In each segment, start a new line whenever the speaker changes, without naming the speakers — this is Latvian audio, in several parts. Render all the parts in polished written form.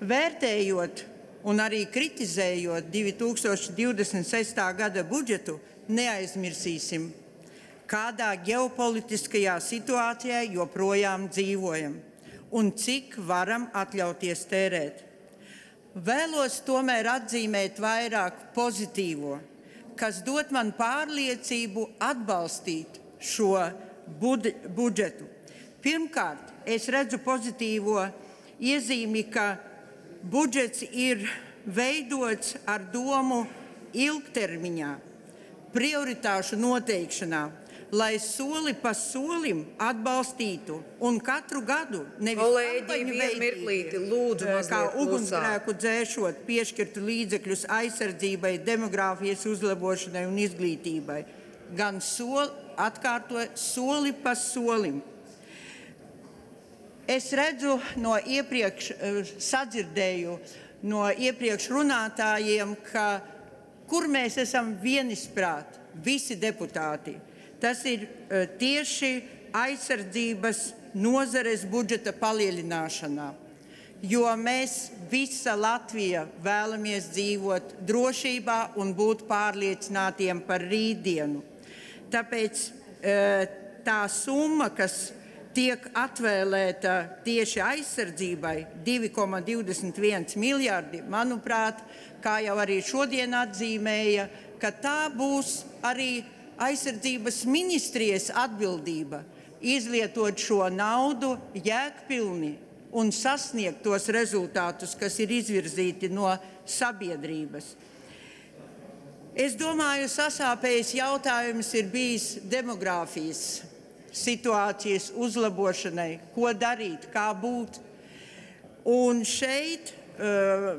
Vērtējot un arī kritizējot 2026. gada budžetu, neaizmirsīsim, kādā ģeopolitiskajā situācijā joprojām dzīvojam un cik varam atļauties tērēt. Vēlos tomēr atzīmēt vairāk pozitīvo, kas dod man pārliecību atbalstīt šo budžetu. Pirmkārt, es redzu pozitīvo iezīmi, ka budžets ir veidots ar domu ilgtermiņā, prioritāšu noteikšanā, lai soli pa solim atbalstītu un katru gadu nevis kā ugunsgrēku dzēšot piešķirtu līdzekļus aizsardzībai, demogrāfijas uzlabošanai un izglītībai, gan atkārtoju soli pa solim. Es redzu sadzirdēju no iepriekš runātājiem, ka kur mēs esam vienisprāt, visi deputāti. Tas ir tieši aizsardzības nozares budžeta palielināšanā, jo mēs visa Latvija vēlamies dzīvot drošībā un būt pārliecinātiem par rītdienu. Tāpēc tā summa, kas tiek atvēlēta tieši aizsardzībai, 2,21 miljardi, manuprāt, kā jau arī šodien atzīmēja, ka tā būs arī aizsardzības ministrijas atbildība izlietot šo naudu jēgpilni un sasniegt tos rezultātus, kas ir izvirzīti no sabiedrības. Es domāju, sasāpējis jautājums ir bijis demogrāfijas situācijas uzlabošanai, ko darīt, kā būt. Un šeit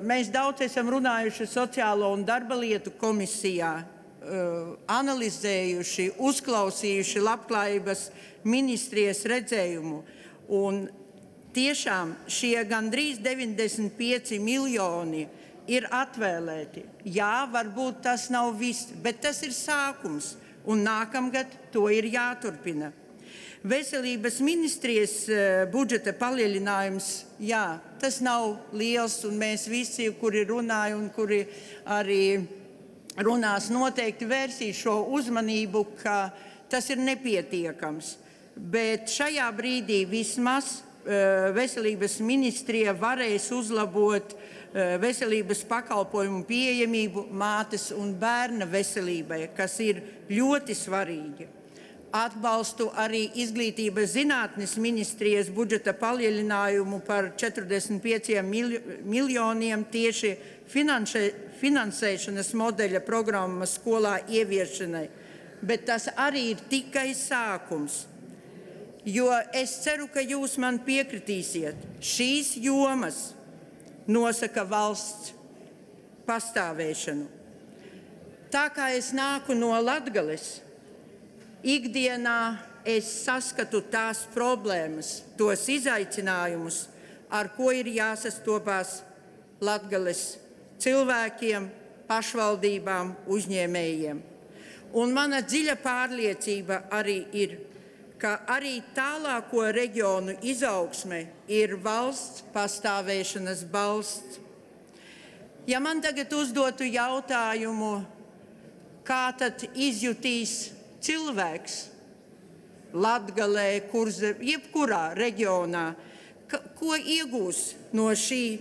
mēs daudz esam runājuši Sociālo un darba lietu komisijā, analizējuši, uzklausījuši labklājības ministrijas redzējumu. Un tiešām šie gandrīz 95 miljoni ir atvēlēti. Jā, varbūt tas nav viss, bet tas ir sākums, un nākamgad to ir jāturpina. Veselības ministrijas budžeta palielinājums, jā, tas nav liels, un mēs visi, kuri runāja un kuri arī runās, noteikti vērsīs šo uzmanību, ka tas ir nepietiekams. Bet šajā brīdī vismaz veselības ministrija varēs uzlabot veselības pakalpojumu pieejamību mātes un bērna veselībai, kas ir ļoti svarīgi. Atbalstu arī izglītības zinātnes ministrijas budžeta palielinājumu par 45 miljoniem tieši finansēšanas modeļa programmas skolā ieviešanai, bet tas arī ir tikai sākums. Jo es ceru, ka jūs man piekritīsiet, šīs jomas nosaka valsts pastāvēšanu. Tā kā es nāku no Latgales, ikdienā es saskatu tās problēmas, tos izaicinājumus, ar ko ir jāsastopās Latgales cilvēkiem, pašvaldībām, uzņēmējiem. Un mana dziļa pārliecība arī ir, ka arī tālāko reģionu izaugsme ir valsts pastāvēšanas balsts. Ja man tagad uzdotu jautājumu, kā tad izjutīs cilvēks Latgalē, jebkurā reģionā, ko iegūs no šī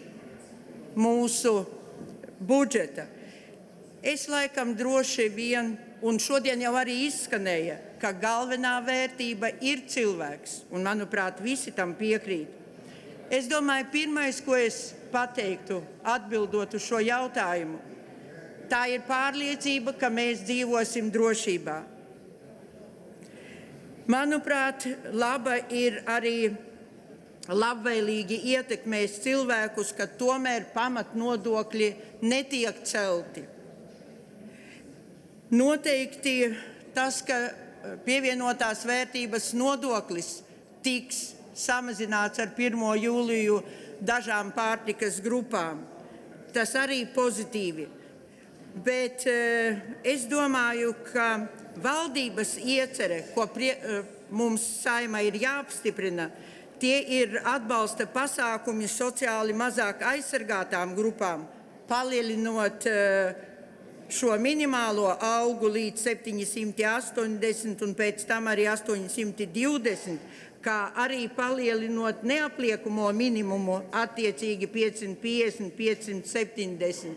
mūsu budžeta? Es laikam droši vien, un šodien jau arī izskanēja, ka galvenā vērtība ir cilvēks, un manuprāt, visi tam piekrīt. Es domāju, pirmais, ko es pateiktu, atbildot uz šo jautājumu, tā ir pārliecība, ka mēs dzīvosim drošībā. Manuprāt, laba ir arī labvēlīgi ietekmēs cilvēkus, ka tomēr pamatnodokļi netiek celti. Noteikti tas, ka pievienotās vērtības nodoklis tiks samazināts ar 1. jūliju dažām pārtikas grupām, tas arī pozitīvi. Bet es domāju, ka valdības iecere, ko mums Saeimai ir jāapstiprina, Tie ir atbalsta pasākumi sociāli mazāk aizsargātām grupām, palielinot šo minimālo algu līdz 780 un pēc tam arī 820, kā arī palielinot neapliekamo minimumu attiecīgi 550, 570.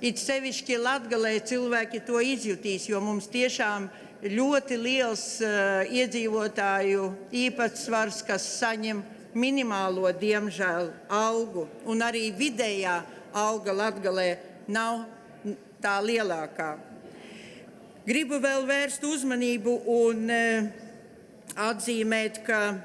It sevišķi Latgalē cilvēki to izjutīs, jo mums tiešām ļoti liels iedzīvotāju īpatsvars, kas saņem minimālo, diemžēl, algu, un arī vidējā alga Latgalē nav tā lielākā. Gribu vēl vērst uzmanību un atzīmēt, ka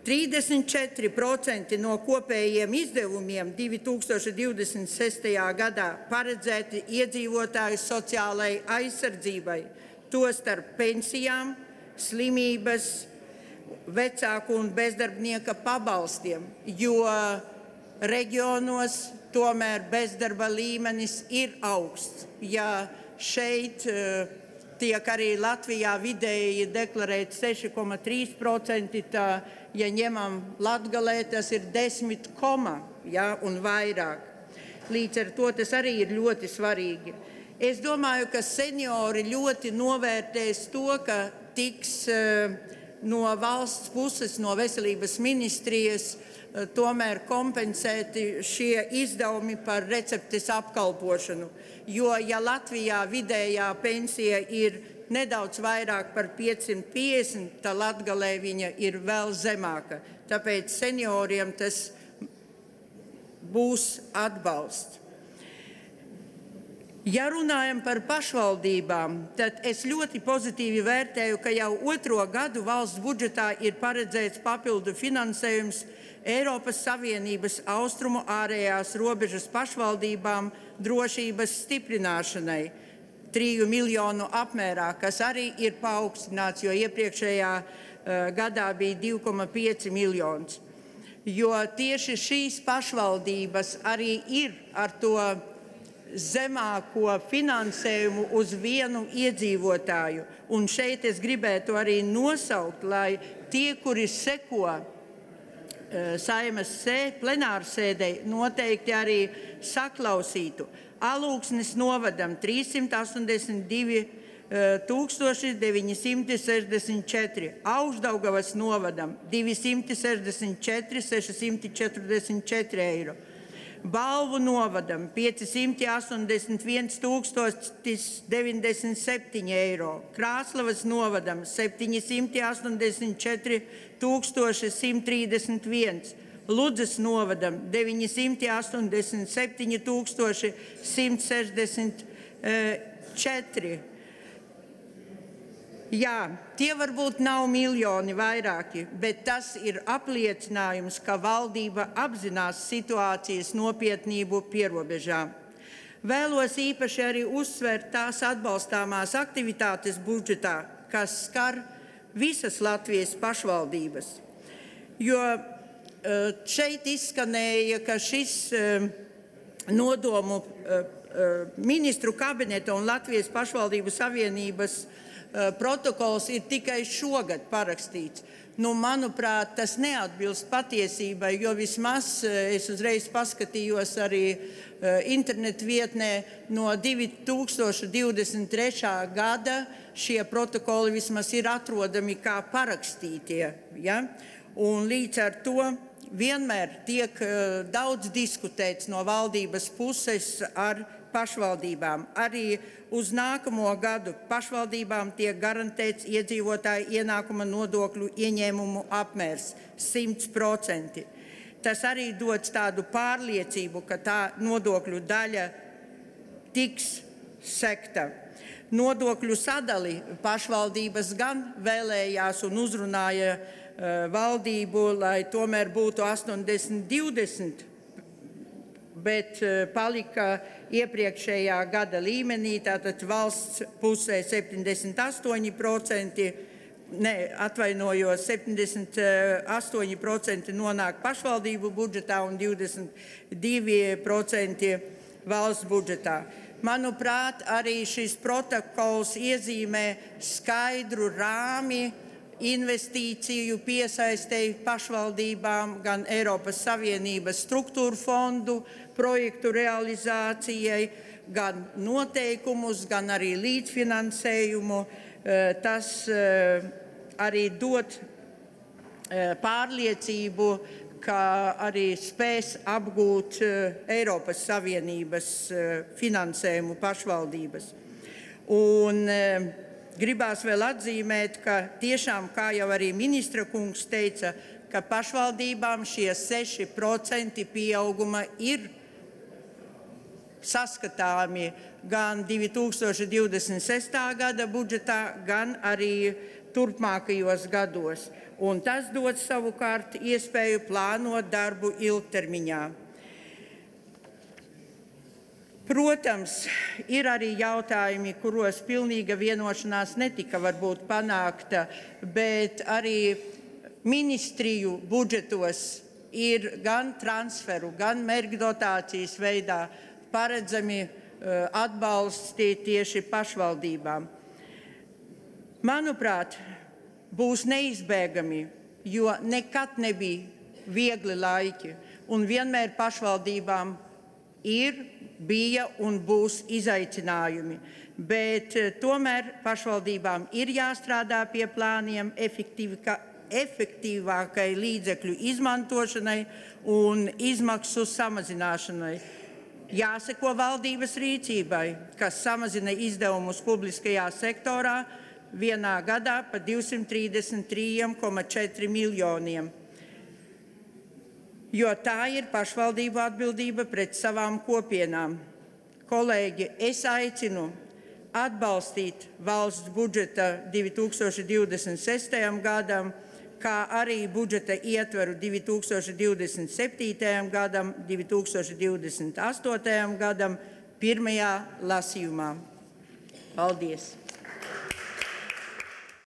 34% no kopējiem izdevumiem 2026. gadā paredzēti iedzīvotāju sociālai aizsardzībai, tostarp pensijām, slimības, vecāku un bezdarbnieka pabalstiem, jo reģionos tomēr bezdarba līmenis ir augsts. Ja šeit tiek arī Latvijā vidēji deklarēt 6,3%, tā, ja ņemam Latgalē, tas ir 10, un vairāk. Līdz ar to tas arī ir ļoti svarīgi. Es domāju, ka seniori ļoti novērtēs to, ka tiks no valsts puses, no veselības ministrijas, tomēr kompensēti šie izdevumi par receptes apkalpošanu. Jo, ja Latvijā vidējā pensija ir nedaudz vairāk par 550, tad Latgalē viņa ir vēl zemāka. Tāpēc senioriem tas būs atbalsts. Ja runājam par pašvaldībām, tad es ļoti pozitīvi vērtēju, ka jau 2. gadu valsts budžetā ir paredzēts papildu finansējums Eiropas Savienības austrumu ārējās robežas pašvaldībām drošības stiprināšanai 3 miljonu apmērā, kas arī ir paaugstināts, jo iepriekšējā gadā bija 2,5 miljonus. Jo tieši šīs pašvaldības arī ir ar to zemāko finansējumu uz vienu iedzīvotāju. Un šeit es gribētu arī nosaukt, lai tie, kuri seko Saeimas plenārsēdei, noteikti arī saklausītu. Alūksnes novadam 382 964, Augšdaugavas novadam 264 644 eiro. Balvu novadam 581 097 eiro, Krāslavas novadam 784 131, Ludzas novadam 987 164. Jā, tie varbūt nav miljoni vairāki, bet tas ir apliecinājums, ka valdība apzinās situācijas nopietnību pierobežā. Vēlos īpaši arī uzsvērt tās atbalstāmās aktivitātes budžetā, kas skar visas Latvijas pašvaldības. Jo šeit izskanēja, ka šis nodomu ministru kabineta un Latvijas pašvaldību savienības protokols ir tikai šogad parakstīts. Manuprāt, tas neatbilst patiesībai, jo vismaz es uzreiz paskatījos arī internetu vietnē no 2023. gada šie protokoli vismaz ir atrodami kā parakstītie. Ja? Un līdz ar to vienmēr tiek daudz diskutēts no valdības puses ar pašvaldībām. Arī uz nākamo gadu pašvaldībām tiek garantēts iedzīvotāju ienākuma nodokļu ieņēmumu apmērs 100%. Tas arī dod tādu pārliecību, ka tā nodokļu daļa tiks sekta. Nodokļu sadali pašvaldības gan vēlējās un uzrunāja valdību, lai tomēr būtu 80-20, bet palika iepriekšējā gada līmenī, tātad valsts pusē 78%, 78% nonāk pašvaldību budžetā un 22% valsts budžetā. Manuprāt, arī šis protokols iezīmē skaidru rāmi investīciju piesaistei pašvaldībām, gan Eiropas Savienības struktūru fondu projektu realizācijai, gan noteikumus, gan arī līdzfinansējumu. Tas arī dod pārliecību, ka arī spēs apgūt Eiropas Savienības finansējumu pašvaldības. Un gribās vēl atzīmēt, ka tiešām, kā jau arī ministra kungs teica, ka pašvaldībām šie 6% pieauguma ir saskatāmi gan 2026. gada budžetā, gan arī turpmākajos gados. Un tas dod savukārt iespēju plānot darbu ilgtermiņā. Protams, ir arī jautājumi, kuros pilnīga vienošanās netika varbūt panākta, bet arī ministriju budžetos ir gan transferu, gan mērķdotācijas veidā paredzami atbalsti tieši pašvaldībām. Manuprāt, būs neizbēgami, jo nekad nebija viegli laiki, un vienmēr pašvaldībām bija un būs izaicinājumi. Bet tomēr pašvaldībām ir jāstrādā pie plāniem efektīvākai līdzekļu izmantošanai un izmaksu samazināšanai. Jāseko valdības rīcībai, kas samazina izdevumus publiskajā sektorā vienā gadā par 233,4 miljoniem, jo tā ir pašvaldību atbildība pret savām kopienām. Kolēģi, es aicinu atbalstīt valsts budžeta 2026. gadam, kā arī budžeta ietveru 2027. gadam, 2028. gadam pirmajā lasījumā. Paldies!